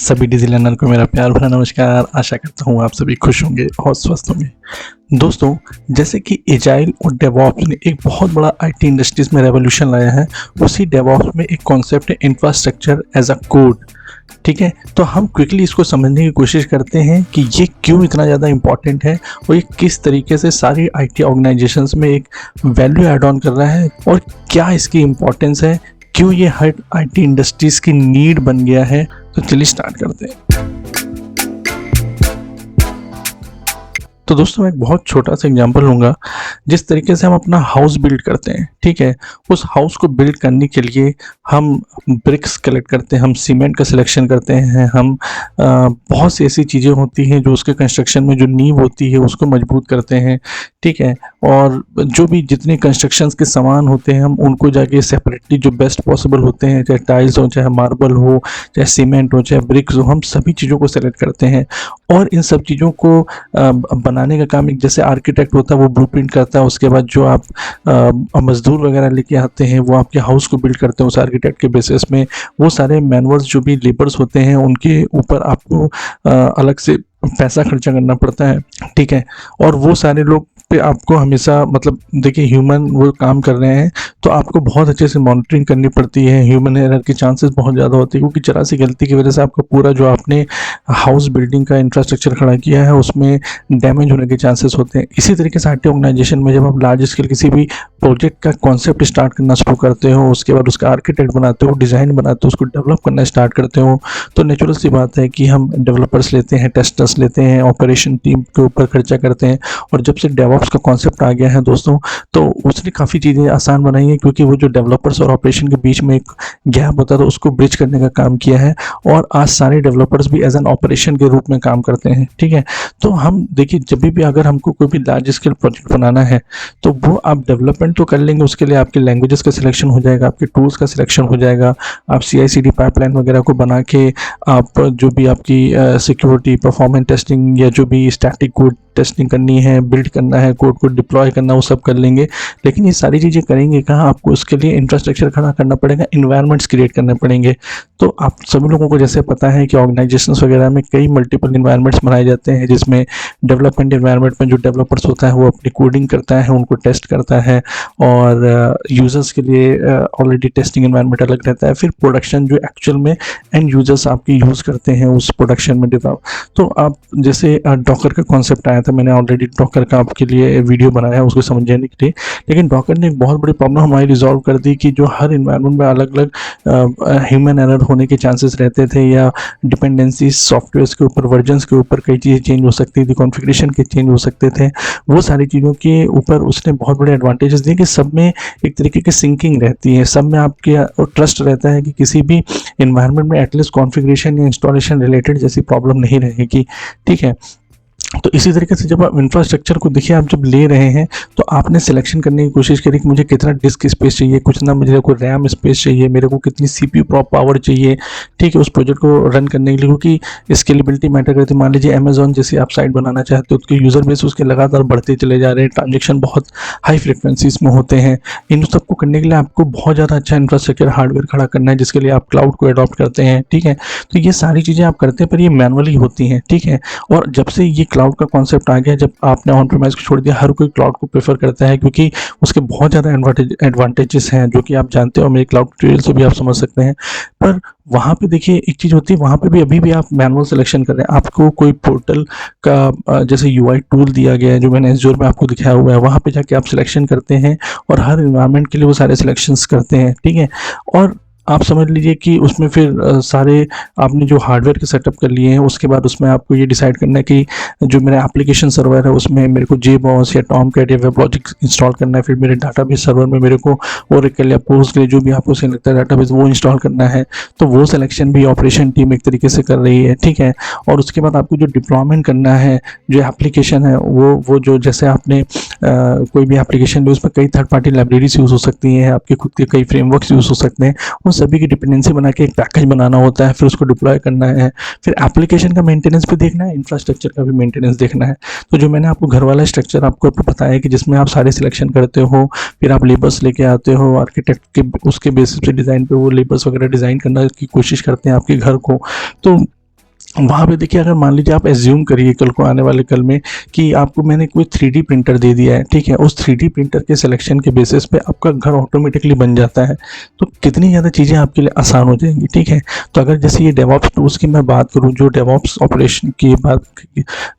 सभी डिजी लर्नर को मेरा प्यार भरा नमस्कार। आशा करता हूँ आप सभी खुश होंगे और स्वस्थ होंगे। दोस्तों, जैसे कि एजाइल और डेवऑप्स ने एक बहुत बड़ा आईटी इंडस्ट्रीज में रेवोल्यूशन लाया है, उसी डेवऑप्स में एक कॉन्सेप्ट है इंफ्रास्ट्रक्चर एज अ कोड। ठीक है, तो हम क्विकली इसको समझने की कोशिश करते हैं कि ये क्यों इतना ज़्यादा इम्पॉर्टेंट है और ये किस तरीके से सारी आईटी ऑर्गेनाइजेशंस में एक वैल्यू ऐड ऑन कर रहा है और क्या इसकी इम्पोर्टेंस है, क्यों ये हर आईटी इंडस्ट्रीज की नीड बन गया है। तो चलिए स्टार्ट करते हैं। तो दोस्तों, मैं एक बहुत छोटा सा एग्जांपल लूँगा। जिस तरीके से हम अपना हाउस बिल्ड करते हैं, ठीक है, उस हाउस को बिल्ड करने के लिए हम ब्रिक्स कलेक्ट करते हैं, हम सीमेंट का सिलेक्शन करते हैं, हम बहुत सी ऐसी चीज़ें होती हैं जो उसके कंस्ट्रक्शन में जो नींव होती है उसको मजबूत करते हैं। ठीक है, और जो भी जितने कंस्ट्रक्शंस के सामान होते हैं हम उनको जाके सेपरेटली जो बेस्ट पॉसिबल होते हैं, चाहे टाइल्स हो, चाहे मार्बल हो, चाहे सीमेंट हो, चाहे ब्रिक्स हो, हम सभी चीज़ों को सेलेक्ट करते हैं। और इन सब चीज़ों को बनाने का काम एक जैसे आर्किटेक्ट होता है वो ब्लूप्रिंट करता है, उसके बाद जो आप मजदूर वगैरह लेके आते हैं वो आपके हाउस को बिल्ड करते हैं उस आर्किटेक्ट के बेसिस में। वो सारे मैनुअल्स जो भी लेबर्स होते हैं उनके ऊपर आपको अलग से पैसा खर्चा करना पड़ता है। ठीक है, और वो सारे लोग पे आपको हमेशा मतलब देखिए ह्यूमन वो काम कर रहे हैं तो आपको बहुत अच्छे से मॉनिटरिंग करनी पड़ती है। ह्यूमन एरर की चांसेस बहुत ज़्यादा होती है क्योंकि जरा सी गलती की वजह से आपका पूरा जो आपने हाउस बिल्डिंग का इंफ्रास्ट्रक्चर खड़ा किया है उसमें डैमेज होने के चांसेस होते हैं। इसी तरीके से आईटी ऑर्गेनाइजेशन में जब आप लार्ज स्केल किसी भी प्रोजेक्ट का कॉन्सेप्ट स्टार्ट करना शुरू करते हो, उसके बाद उसका आर्किटेक्ट बनाते हो, डिज़ाइन बनाते हो, उसको डेवलप करना स्टार्ट करते हो, तो नेचुरल सी बात है कि हम डेवलपर्स लेते हैं, टेस्टर्स लेते हैं, ऑपरेशन टीम के ऊपर खर्चा करते हैं। और जब से डेवऑप्स का कॉन्सेप्ट आ गया है दोस्तों, तो उसने काफ़ी चीज़ें आसान बनाई हैं क्योंकि वो जो डेवलपर्स और ऑपरेशन के बीच में एक गैप होता था उसको ब्रिज करने का काम किया है। और आज सारे डेवलपर्स भी एज एन ऑपरेशन के रूप में काम करते हैं। ठीक है, तो हम देखिए जब भी अगर हमको कोई भी लार्ज स्केल प्रोजेक्ट बनाना है तो वो आप डेवलपमेंट तो कर लेंगे, उसके लिए आपके लैंग्वेजेस का सिलेक्शन हो जाएगा, आपके टूल्स का सिलेक्शन हो जाएगा, आप CI/CD पाइपलाइन वगैरह को बना के आप जो भी आपकी सिक्योरिटी परफॉर्मेंस टेस्टिंग या जो भी स्टैटिक कोड टेस्टिंग करनी है, बिल्ड करना है, कोड को डिप्लॉय करना, वो सब कर लेंगे। लेकिन ये सारी चीज़ें करेंगे कहाँ, आपको उसके लिए इंफ्रास्ट्रक्चर खड़ा करना पड़ेगा, इन्वायरमेंट्स क्रिएट करने पड़ेंगे। तो आप सभी लोगों को जैसे पता है कि ऑर्गेनाइजेशंस वगैरह में कई मल्टीपल इन्वायरमेंट्स बनाए जाते हैं जिसमें डेवलपमेंट इन्वायरमेंट में जो डेवलपर्स होता है वो अपनी कोडिंग करता है, उनको टेस्ट करता है और यूज़र्स के लिए ऑलरेडी टेस्टिंग इन्वायरमेंट अलग रहता है। फिर प्रोडक्शन जो एक्चुअल में एंड यूज़र्स आपकी यूज़ करते हैं उस प्रोडक्शन में डेवलप। तो आप जैसे डॉकर का कॉन्सेप्ट आया था, मैंने ऑलरेडी डॉकर का आपके लिए वीडियो बनाया है उसको समझने के लिए। लेकिन डॉकर ने एक बहुत बड़ी प्रॉब्लम हमारी रिजॉल्व कर दी कि जो हर इन्वायरमेंट में अलग अलग ह्यूमन एरर होने के चांसेस रहते थे या डिपेंडेंसी सॉफ्टवेयर के ऊपर, वर्जन्स के ऊपर कई चीज़ें चेंज हो सकती थी, कॉन्फ़िगरेशन के चेंज हो सकते थे। वो सारी चीज़ों के ऊपर उसने बहुत बड़े एडवांटेजेस दिए कि सब में एक तरीके की सिंकिंग रहती है, सब में आपके ट्रस्ट रहता है कि किसी भी इन्वायरमेंट में एटलीस्ट कॉन्फ़िगरेशन या इंस्टॉलेशन रिलेटेड जैसी प्रॉब्लम नहीं रहेगी। ठीक है, तो इसी तरीके से जब आप इंफ्रास्ट्रक्चर को देखिए, आप जब ले रहे हैं तो आपने सिलेक्शन करने की कोशिश करी कि मुझे कितना डिस्क स्पेस चाहिए, कुछ ना मुझे को रैम स्पेस चाहिए, मेरे को कितनी CPU पावर चाहिए। ठीक है, उस प्रोजेक्ट को रन करने के लिए क्योंकि स्केलेबिलिटी मैटर करती है। मान लीजिए अमेजॉन जैसी आप साइट बनाना चाहते हो, उसके यूज़र बेस उसके लगातार बढ़ते चले जा रहे हैं, ट्रांजेक्शन बहुत हाई फ्रिक्वेंसीज में होते हैं। इन सबको करने के लिए आपको बहुत ज़्यादा अच्छा इंफ्रास्ट्रक्चर हार्डवेयर खड़ा करना है जिसके लिए आप क्लाउड को अडॉप्ट करते हैं। ठीक है, तो ये सारी चीज़ें आप करते हैं पर ये मैनुअली होती हैं। ठीक है, और जब से ये क्लाउड का कॉन्सेप्ट आ गया, जब आपने ऑन प्रीमाइज को छोड़ दिया, हर कोई क्लाउड को प्रेफर करता है क्योंकि उसके बहुत ज़्यादा एडवांटेजेस हैं जो कि आप जानते हो, मेरे क्लाउड ट्यूटोरियल से भी आप समझ सकते हैं। पर वहाँ पे देखिए एक चीज़ होती है, वहाँ पे भी अभी भी आप मैनुअल सिलेक्शन कर रहे हैं। आपको कोई पोर्टल का जैसे UI टूल दिया गया है जो मैंने एज़्योर में आपको दिखाया हुआ है, वहाँ पे जाके आप सिलेक्शन करते हैं और हर इन्वायरमेंट के लिए वो सारे सिलेक्शंस करते हैं। ठीक है, और आप समझ लीजिए कि उसमें फिर सारे आपने जो हार्डवेयर के सेटअप कर लिए हैं उसके बाद उसमें आपको ये डिसाइड करना है कि जो मेरा एप्लीकेशन सर्वर है उसमें मेरे को JBoss या टॉमकैट या वेबलॉजिक इंस्टॉल करना है। फिर मेरे डाटाबेस सर्वर में मेरे को ओरेकल या पोस्टग्रे जो भी आपको सही लगता है डाटाबेस वो इंस्टॉल करना है। तो वो सिलेक्शन भी ऑपरेशन टीम एक तरीके से कर रही है। ठीक है, और उसके बाद आपको जो डिप्लॉयमेंट करना है, जो एप्लीकेशन है वो जो जैसे आपने कोई भी एप्लीकेशन ली उसमें कई थर्ड पार्टी लाइब्रेरीज यूज़ हो सकती हैं, आपके खुद के कई फ्रेमवर्क्स यूज़ हो सकते हैं, उन सभी की डिपेंडेंसी बना के एक पैकेज बनाना होता है, फिर उसको डिप्लॉय करना है, फिर एप्लीकेशन का मेंटेनेंस भी देखना है, इंफ्रास्ट्रक्चर का भी मेंटेनेंस देखना है। तो जो मैंने आपको घर वाला स्ट्रक्चर आपको बताया है कि जिसमें आप सारे सिलेक्शन करते हो, फिर आप लेबर्स लेके आते हो, आर्किटेक्ट के उसके बेसिस पे डिज़ाइन पे वो लेबर्स वगैरह डिज़ाइन करने की कोशिश करते हैं आपके घर को। तो वहाँ पे देखिए, अगर मान लीजिए आप एज्यूम करिए कल को, आने वाले कल में, कि आपको मैंने कोई 3D प्रिंटर दे दिया है, ठीक है, उस 3D प्रिंटर के सिलेक्शन के बेसिस पे आपका घर ऑटोमेटिकली बन जाता है, तो कितनी ज़्यादा चीज़ें आपके लिए आसान हो जाएंगी, ठीक है। तो अगर जैसे ये डेवॉप्स टूल्स की मैं बात करूँ, जो डेवॉप्स ऑपरेशन की बात,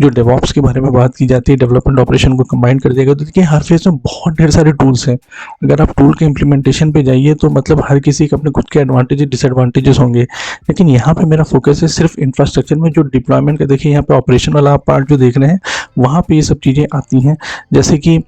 जो डेवॉप्स के बारे में बात की जाती है, डेवलपमेंट ऑपरेशन को कंबाइन कर देगा, तो देखिए हर फेज में बहुत ढेर सारे टूल्स हैं। अगर आप टूल के इम्प्लीमेंटेशन पे जाइए तो मतलब हर किसी के अपने खुद के एडवांटेजेस डिसएडवांटेजेस होंगे, लेकिन यहाँ पे मेरा फोकस है सिर्फ इंफ्रास्ट्रक्चर में, जो डिप्लॉयमेंट का देखिए यहाँ पे ऑपरेशन वाला आप पार्ट जो देख रहे हैं, वहाँ पे ये सब चीज़ें आती हैं। जैसे कि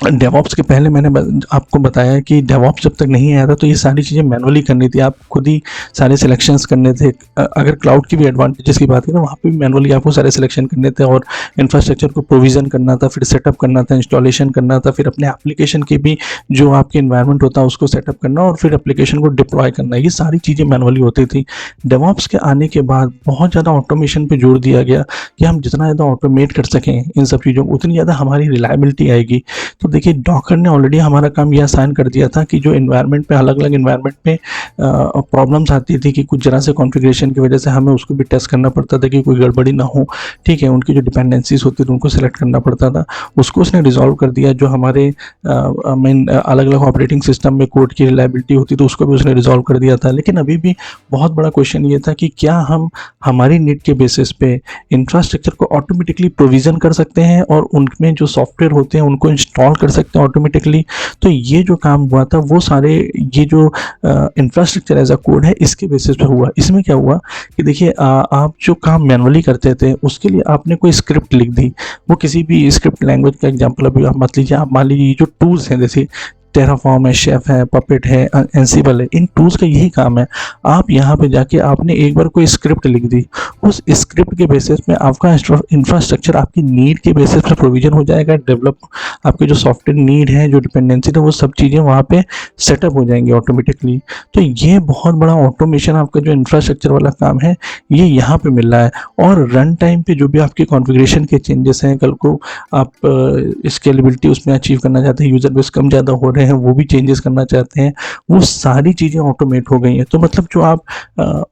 डेवॉप्स के पहले मैंने आपको बताया कि डेवॉप्स जब तक नहीं आया था तो ये सारी चीज़ें मैनुअली करनी थी, आप खुद ही सारे सिलेक्शंस करने थे। अगर क्लाउड की भी एडवांटेजेस की बात करें, वहाँ पे भी मैनुअली आपको सारे सिलेक्शन करने थे, और इंफ्रास्ट्रक्चर को प्रोविज़न करना था, फिर सेटअप करना था, इंस्टॉलेशन करना था, फिर अपने एप्लीकेशन की भी जो आपके इन्वायरमेंट होता है उसको सेटअप करना, और फिर एप्लीकेशन को डिप्लॉय करना, ये सारी चीज़ें मैनुअली होती थी। डेवॉप्स के आने के बाद बहुत ज़्यादा ऑटोमेशन पर जोर दिया गया कि हम जितना ज़्यादा ऑटोमेट कर सकें इन सब चीज़ों को, उतनी ज़्यादा हमारी रिलायबिलिटी आएगी। तो देखिए, डॉकर ने ऑलरेडी हमारा काम यह आसान कर दिया था कि जो इन्वायरमेंट पे, अलग अलग इन्वायरमेंट पे प्रॉब्लम्स आती थी कि कुछ जरा से कॉन्फ़िगरेशन की वजह से हमें उसको भी टेस्ट करना पड़ता था कि कोई गड़बड़ी ना हो, ठीक है। उनकी जो डिपेंडेंसीज होती थी उनको सेलेक्ट करना पड़ता था, उसको उसने रिजॉल्व कर दिया। जो हमारे मेन अलग अलग ऑपरेटिंग सिस्टम में कोड की रिलायबिलिटी होती थी, उसको भी उसने रिजॉल्व कर दिया था। लेकिन अभी भी बहुत बड़ा क्वेश्चन ये था कि क्या हम हमारी नीड के बेसिस पे इंफ्रास्ट्रक्चर को ऑटोमेटिकली प्रोविज़न कर सकते हैं और उनमें जो सॉफ्टवेयर होते हैं उनको इंस्टॉल कर सकते हैं ऑटोमेटिकली। तो ये जो काम हुआ था वो सारे, ये जो इंफ्रास्ट्रक्चर एज अ कोड है, इसके बेसिस पे हुआ। इसमें क्या हुआ कि देखिए, आप जो काम मैनुअली करते थे उसके लिए आपने कोई स्क्रिप्ट लिख दी, वो किसी भी स्क्रिप्ट लैंग्वेज का एग्जांपल अभी आप मत लीजिए, आप मान लीजिए जो टूल्स हैं, जैसे टेराफॉर्म है, शेफ है, पपेट है, एंसिबल है, इन टूल्स का यही काम है। आप यहाँ पे जाके आपने एक बार कोई स्क्रिप्ट लिख दी, उस स्क्रिप्ट के बेसिस में आपका इंफ्रास्ट्रक्चर आपकी नीड के बेसिस पे प्रोविजन हो जाएगा, डेवलप, आपके जो सॉफ्टवेयर नीड है, जो डिपेंडेंसी है, वो सब चीज़ें वहाँ पे सेटअप हो जाएंगी ऑटोमेटिकली। तो ये बहुत बड़ा ऑटोमेशन आपका जो इंफ्रास्ट्रक्चर वाला काम है, ये यहाँ पे मिल रहा है। और रन टाइम पे जो भी आपके कॉन्फ़िगरेशन के चेंजेस हैं, कल को आप स्केलेबिलिटी उसमें अचीव करना चाहते हैं, यूज़र बेस कम ज़्यादा हो रहे हैं, वो भी चेंजेस करना चाहते हैं, वो सारी चीज़ें ऑटोमेट हो गई हैं। तो मतलब जो आप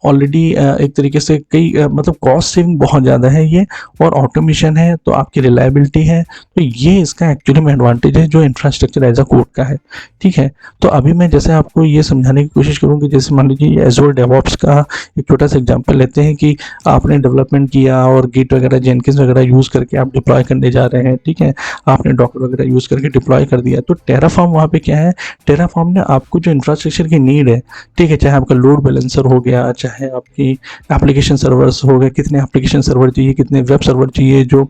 ऑलरेडी एक तरीके से कई मतलब कॉस्ट सेविंग बहुत ज़्यादा है ये, और ऑटोमेशन है तो आपकी रिलायबिलिटी है, तो ये इसका एक्चुअली में एडवांटेज है जो इंफ्रास्ट्रक्चर एज अ कोड का है, ठीक है। तो अभी मैं जैसे आपको ये समझाने की कोशिश करूँगी, जैसे मान लीजिए एज़ोर डेवऑप्स का एक छोटा सा एग्जांपल लेते हैं कि आपने डेवलपमेंट किया और गिट वगैरह, जेनकिंस वगैरह यूज़ करके आप डिप्लॉय करने जा रहे हैं, ठीक है, आपने डॉकर वगैरह यूज़ करके डिप्लॉय कर दिया। तो टेराफॉर्म वहाँ पे क्या है, टेराफॉर्म ने आपको जो इंफ्रास्ट्रक्चर की नीड है, ठीक है, चाहे आपका लोड बैलेंसर हो गया, चाहे आपकी एप्लीकेशन सर्वर्स हो गए, कितने एप्लीकेशन सर्वर चाहिए, कितने वेब सर्वर चाहिए, जो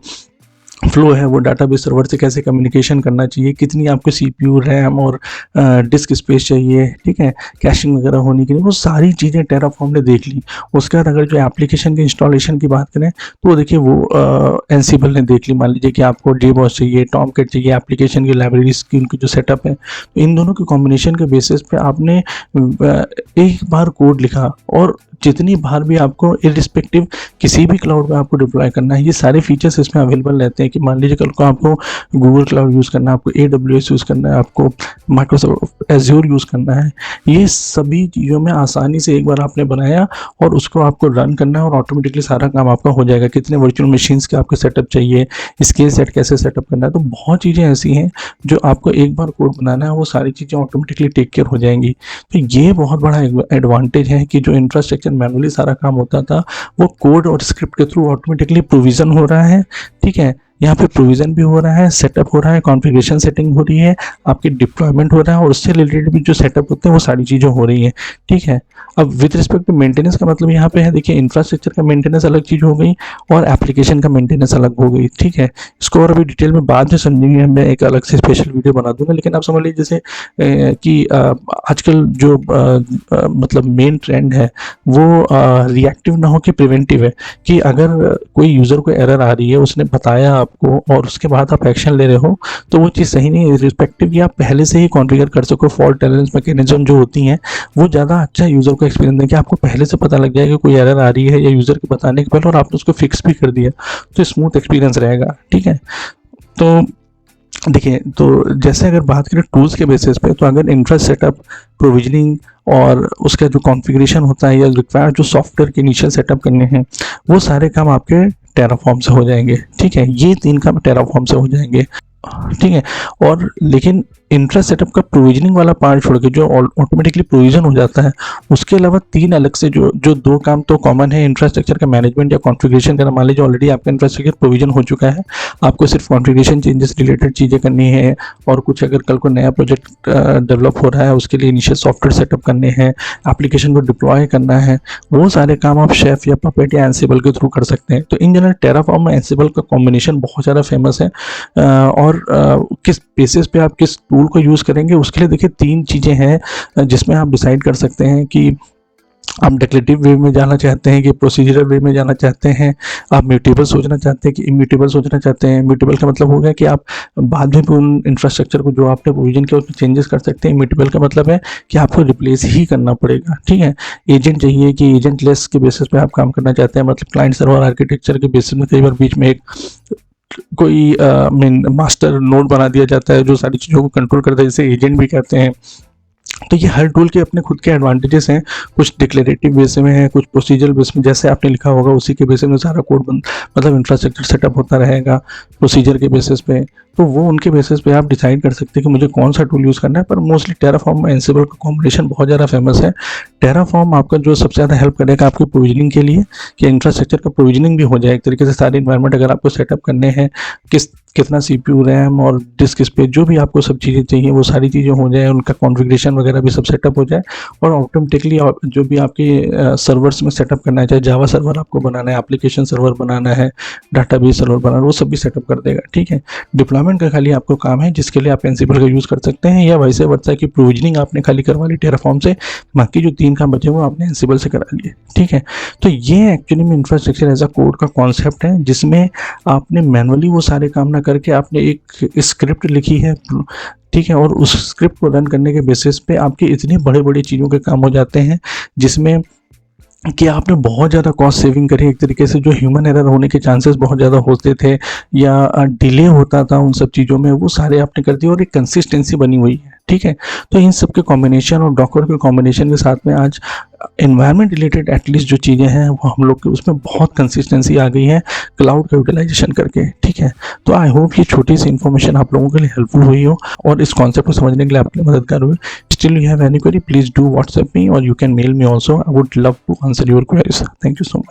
फ्लो है वो डाटाबेस सर्वर से कैसे कम्युनिकेशन करना चाहिए, कितनी आपको सीपीयू, रैम और डिस्क स्पेस चाहिए, ठीक है, कैशिंग वगैरह होने के लिए, वो सारी चीज़ें टेराफॉर्म ने देख ली। उसके बाद अगर जो एप्लीकेशन के इंस्टॉलेशन की बात करें तो देखिए वो एंसिबल ने देख ली। मान लीजिए कि आपको जेबॉस चाहिए, टॉमकैट चाहिए, एप्लीकेशन की लाइब्रेरीज की उनकी जो सेटअप है, तो इन दोनों के कॉम्बिनेशन के बेसिस पे आपने एक बार कोड लिखा, और जितनी बार भी आपको इरिस्पेक्टिव किसी भी क्लाउड में आपको डिप्लॉय करना है, ये सारे फीचर्स इसमें अवेलेबल रहते हैं। कि मान लीजिए कल को आपको गूगल क्लाउड यूज़ करना है, आपको AWS यूज़ करना है, आपको माइक्रोसॉफ्ट एज्योर यूज़ करना है, ये सभी चीज़ों में आसानी से एक बार आपने बनाया और उसको आपको रन करना है और ऑटोमेटिकली सारा काम आपका हो जाएगा। कितने वर्चुअल मशीन्स के आपको सेटअप चाहिए, स्केल सेट कैसे सेटअप करना है, तो बहुत चीज़ें ऐसी हैं जो आपको एक बार कोड बनाना है, वो सारी चीज़ें ऑटोमेटिकली टेक केयर हो जाएंगी। तो ये बहुत बड़ा एडवांटेज है कि जो इंफ्रास्ट्रक्चर मैनुअली सारा काम होता था, वो कोड और स्क्रिप्ट के थ्रू ऑटोमेटिकली प्रोविज़न हो रहा है, ठीक है। यहाँ पे प्रोविज़न भी हो रहा है, सेटअप हो रहा है, कॉन्फ़िगरेशन सेटिंग हो रही है, आपकी डिप्लॉयमेंट हो रहा है, और उससे रिलेटेड भी जो सेटअप होते हैं वो सारी चीज़ें हो रही हैं, ठीक है। अब विद रिस्पेक्ट टू मेंटेनेंस का मतलब यहाँ पे है, देखिए इंफ्रास्ट्रक्चर का मेंटेनेंस अलग चीज़ हो गई और एप्लीकेशन का मेंटेनेंस अलग हो गई, ठीक है। इसको और अभी डिटेल में बाद में समझेंगे, मैं एक अलग से स्पेशल वीडियो बना दूंगा। लेकिन आप समझ लीजिए जैसे कि आजकल जो मतलब मेन ट्रेंड है वो रिएक्टिव ना हो के प्रिवेंटिव है, कि अगर कोई यूज़र को एरर आ रही है, उसने बताया आपको और उसके बाद आप एक्शन ले रहे हो, तो वो चीज़ सही नहीं है। रिस्पेक्टिव कि आप पहले से ही कॉन्फ़िगर कर सको, फॉल्ट टॉलरेंस मैकेनिज्म जो होती हैं वो ज़्यादा अच्छा यूज़र को एक्सपीरियंस दें, कि आपको पहले से पता लग जाएगा कोई एरर आ रही है या यूज़र के बताने के पहले, और आपने उसको फिक्स भी कर दिया, तो स्मूथ एक्सपीरियंस रहेगा, ठीक है। तो देखिए, तो जैसे अगर बात करें टूल्स के बेसिस पे, तो अगर इंफ्रा सेटअप, प्रोविजनिंग और उसका जो कॉन्फ़िगरेशन होता है या रिक्वायर्ड जो सॉफ्टवेयर के इनिशियल सेटअप करने हैं, वो सारे काम आपके टेराफॉर्म से हो जाएँगे, ठीक है? ये 3 काम टेराफॉर्म से हो जाएँगे, ठीक है? और लेकिन इंफ्रा सेटअप का प्रोविजनिंग वाला पार्ट छोड़ के जो ऑटोमेटिकली प्रोविजन हो जाता है, उसके अलावा 3 अलग से जो जो 2 काम तो कॉमन है इंफ्रास्ट्रक्चर का मैनेजमेंट या कॉन्फ़िगरेशन करना। मान लीजिए ऑलरेडी आपका इंफ्रास्ट्रक्चर प्रोविजन हो चुका है, आपको सिर्फ कॉन्फ़िगरेशन चेंजेस रिलेटेड चीज़ें करनी है, और कुछ अगर कल को नया प्रोजेक्ट डेवलप हो रहा है, उसके लिए इनिशियल सॉफ्टवेयर सेटअप करने हैं, एप्लीकेशन को डिप्लॉय करना है, वो सारे काम आप शेफ या पपेट या एंसिबल के थ्रू कर सकते हैं। तो इन जनरल टेराफॉर्म और एंसिबल का कॉम्बिनेशन बहुत ज़्यादा फेमस है। और किस बेसिस पे आप किस टूल को यूज़ करेंगे, उसके लिए देखिए 3 चीज़ें हैं जिसमें आप डिसाइड कर सकते हैं कि आप डिक्लेरेटिव वे में जाना चाहते हैं कि प्रोसीजरल वे में जाना चाहते हैं, आप म्यूटेबल सोचना चाहते हैं कि इम्यूटेबल सोचना चाहते हैं। म्यूटेबल का मतलब हो गया कि आप बाद में भी उन इंफ्रास्ट्रक्चर को जो आपने प्रोविजन किया उसमें चेंजेस कर सकते हैं। इम्यूटेबल का मतलब है कि आपको रिप्लेस ही करना पड़ेगा, ठीक है? एजेंट चाहिए कि एजेंट लेस के बेसिस पे आप काम करना चाहते हैं, मतलब क्लाइंट सर्वर आर्किटेक्चर के बेसिस में कई बार बीच में एक कोई मीन मास्टर नोड बना दिया जाता है जो सारी चीज़ों को कंट्रोल करता है, जिसे एजेंट भी कहते हैं। तो ये हर टूल के अपने खुद के एडवांटेजेस हैं, कुछ डिक्लेरेटिव बेस में है, कुछ प्रोसीजरल बेस में, जैसे आपने लिखा होगा उसी के बेसिस में सारा कोड मतलब इंफ्रास्ट्रक्चर सेटअप होता रहेगा प्रोसीजर के बेसिस पे। तो वो उनके बेसिस पे आप डिसाइड कर सकते हैं कि मुझे कौन सा टूल यूज़ करना है। पर मोस्टली टेराफॉर्म और एंसिबल का कॉम्बिनेशन बहुत ज़्यादा फेमस है। टेराफॉर्म आपका जो सबसे ज़्यादा हेल्प करेगा आपकी प्रोविजनिंग के लिए, कि इंफ्रास्ट्रक्चर का प्रोविजनिंग भी हो जाए एक तरीके से, सारे इन्वायरमेंट अगर आपको सेटअप करने हैं, कितना सीपीयू, रैम और डिस्क स्पेस, जो भी आपको सब चीज़ें चाहिए वो सारी चीज़ें हो जाए, उनका कॉन्फ़िगरेशन वगैरह भी सब सेटअप हो जाए, और ऑटोमेटिकली जो भी आपके सर्वर्स में सेटअप करना है, चाहे जावा सर्वर आपको बनाना है, एप्लीकेशन सर्वर बनाना है, डाटाबेस सर्वर बनाना है, वो सब भी सेटअप कर देगा, ठीक है? डिप्लॉयमेंट का खाली आपको काम है, जिसके लिए आप एंसिबल का यूज़ कर सकते हैं, या वैसे वर्सा की प्रोविजनिंग आपने खाली करवा ली टेराफॉर्म से, बाकी जो 3 काम बचे वो आपने एंसिबल से करा लिए, ठीक है? तो ये एक्चुअली में इंफ्रास्ट्रक्चर एज अ कोड का कॉन्सेप्ट है, जिसमें आपने मैनुअली वो सारे काम ना करके आपने एक स्क्रिप्ट लिखी है, ठीक है? और उस स्क्रिप्ट को रन करने के बेसिस पे आपके इतने बड़े-बड़े चीज़ों के काम हो जाते हैं, जिसमें कि आपने बहुत ज़्यादा कॉस्ट सेविंग करी एक तरीके से। जो ह्यूमन एरर होने के चांसेस बहुत ज़्यादा होते थे या डिले होता था उन सब चीज़ों में, वो सारे आपने कर दिए, और एक कंसिस्टेंसी बनी हुई है, ठीक है? तो इन सब के कॉम्बिनेशन और डॉकर के कॉम्बिनेशन के साथ में आज एनवायरनमेंट रिलेटेड एटलीस्ट जो चीज़ें हैं वो हम लोग के उसमें बहुत कंसिस्टेंसी आ गई है क्लाउड का यूटिलाइजेशन करके, ठीक है? तो आई होप ये छोटी सी इन्फॉर्मेशन आप लोगों के लिए हेल्पफुल हुई हो और इस कॉन्सेप्ट को समझने के लिए आपके लिए मददगार हुई। Still you have any query, please do WhatsApp me or you can mail me also. I would love to answer your queries. Thank you so much.